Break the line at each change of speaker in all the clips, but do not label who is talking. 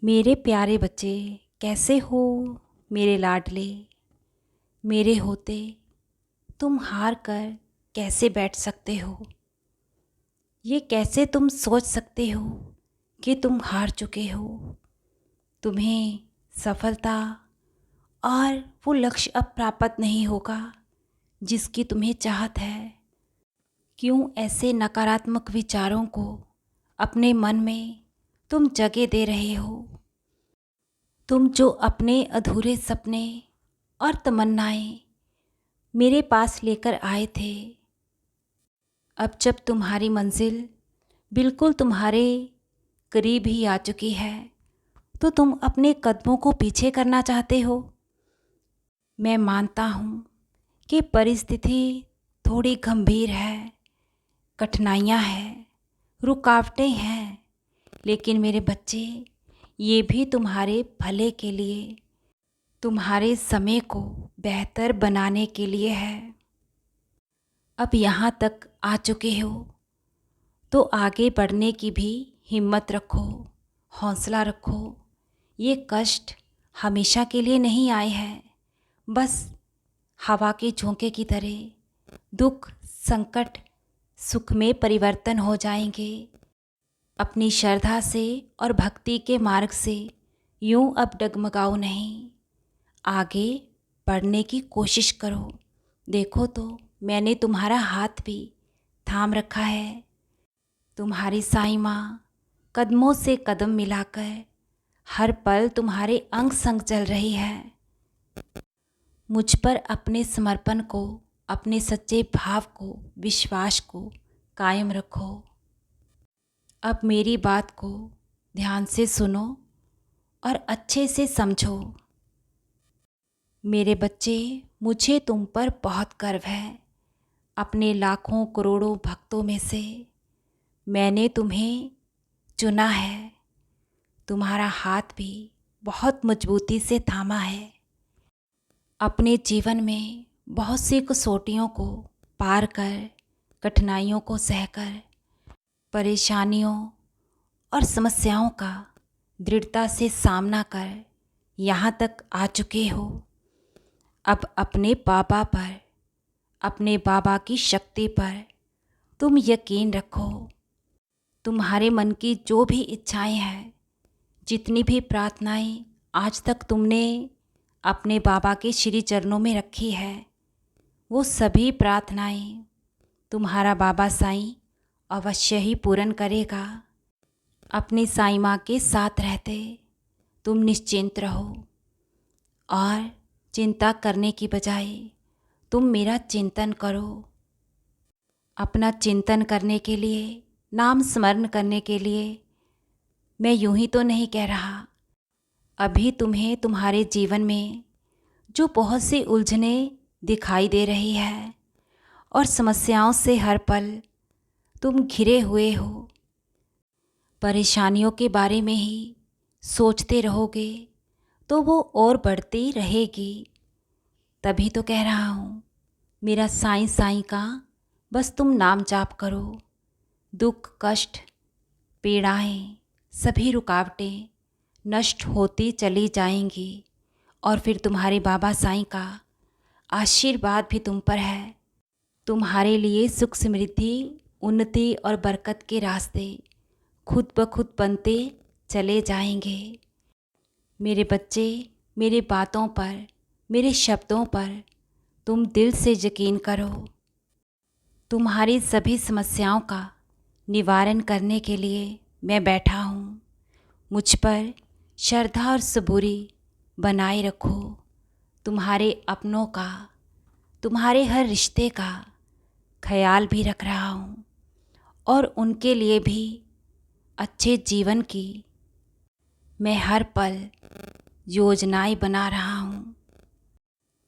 मेरे प्यारे बच्चे, कैसे हो मेरे लाडले। मेरे होते तुम हार कर कैसे बैठ सकते हो? ये कैसे तुम सोच सकते हो कि तुम हार चुके हो? तुम्हें सफलता और वो लक्ष्य अब प्राप्त नहीं होगा जिसकी तुम्हें चाहत है। क्यों ऐसे नकारात्मक विचारों को अपने मन में तुम जगह दे रहे हो? तुम जो अपने अधूरे सपने और तमन्नाएं मेरे पास लेकर आए थे, अब जब तुम्हारी मंजिल बिल्कुल तुम्हारे करीब ही आ चुकी है, तो तुम अपने कदमों को पीछे करना चाहते हो। मैं मानता हूँ कि परिस्थिति थोड़ी गंभीर है, कठिनाइयाँ हैं, रुकावटें हैं, लेकिन मेरे बच्चे, ये भी तुम्हारे भले के लिए, तुम्हारे समय को बेहतर बनाने के लिए है। अब यहाँ तक आ चुके हो तो आगे बढ़ने की भी हिम्मत रखो, हौसला रखो। ये कष्ट हमेशा के लिए नहीं आए हैं, बस हवा के झोंके की तरह दुख, संकट, सुख में परिवर्तन हो जाएंगे। अपनी श्रद्धा से और भक्ति के मार्ग से यूं अब डगमगाओ नहीं, आगे बढ़ने की कोशिश करो। देखो तो मैंने तुम्हारा हाथ भी थाम रखा है। तुम्हारी साईं माँ कदमों से कदम मिलाकर हर पल तुम्हारे अंग संग चल रही है। मुझ पर अपने समर्पण को, अपने सच्चे भाव को, विश्वास को कायम रखो। अब मेरी बात को ध्यान से सुनो और अच्छे से समझो। मेरे बच्चे, मुझे तुम पर बहुत गर्व है। अपने लाखों करोड़ों भक्तों में से मैंने तुम्हें चुना है। तुम्हारा हाथ भी बहुत मजबूती से थामा है। अपने जीवन में बहुत सी कसौटियों को पार कर, कठिनाइयों को सहकर, परेशानियों और समस्याओं का दृढ़ता से सामना कर यहाँ तक आ चुके हो। अब अपने बाबा पर, अपने बाबा की शक्ति पर तुम यकीन रखो। तुम्हारे मन की जो भी इच्छाएं हैं, जितनी भी प्रार्थनाएं आज तक तुमने अपने बाबा के श्री चरणों में रखी है, वो सभी प्रार्थनाएं तुम्हारा बाबा साईं अवश्य ही पूर्ण करेगा। अपनी साईं माँ के साथ रहते तुम निश्चिंत रहो और चिंता करने की बजाय तुम मेरा चिंतन करो। अपना चिंतन करने के लिए, नाम स्मरण करने के लिए मैं यूं ही तो नहीं कह रहा। अभी तुम्हें तुम्हारे जीवन में जो बहुत सी उलझनें दिखाई दे रही है और समस्याओं से हर पल तुम घिरे हुए हो, परेशानियों के बारे में ही सोचते रहोगे तो वो और बढ़ती रहेगी। तभी तो कह रहा हूँ, मेरा साईं साईं का बस तुम नाम जाप करो। दुख, कष्ट, पीड़ाएं, सभी रुकावटें नष्ट होती चली जाएंगी और फिर तुम्हारे बाबा साईं का आशीर्वाद भी तुम पर है। तुम्हारे लिए सुख, समृद्धि, उन्नति और बरकत के रास्ते खुद ब खुद बनते चले जाएंगे। मेरे बच्चे, मेरे बातों पर, मेरे शब्दों पर तुम दिल से यकीन करो। तुम्हारी सभी समस्याओं का निवारण करने के लिए मैं बैठा हूँ। मुझ पर श्रद्धा और सबूरी बनाए रखो। तुम्हारे अपनों का, तुम्हारे हर रिश्ते का ख्याल भी रख रहा हूँ और उनके लिए भी अच्छे जीवन की मैं हर पल योजनाएं बना रहा हूँ।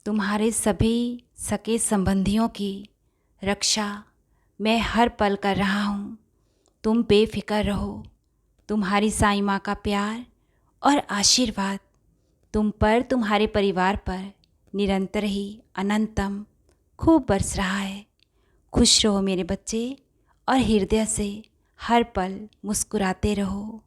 तुम्हारे सभी सगे संबंधियों की रक्षा मैं हर पल कर रहा हूँ। तुम बेफिक्र रहो। तुम्हारी साईं माँ का प्यार और आशीर्वाद तुम पर, तुम्हारे परिवार पर निरंतर ही अनंतम खूब बरस रहा है। खुश रहो मेरे बच्चे और हृदय से हर पल मुस्कुराते रहो।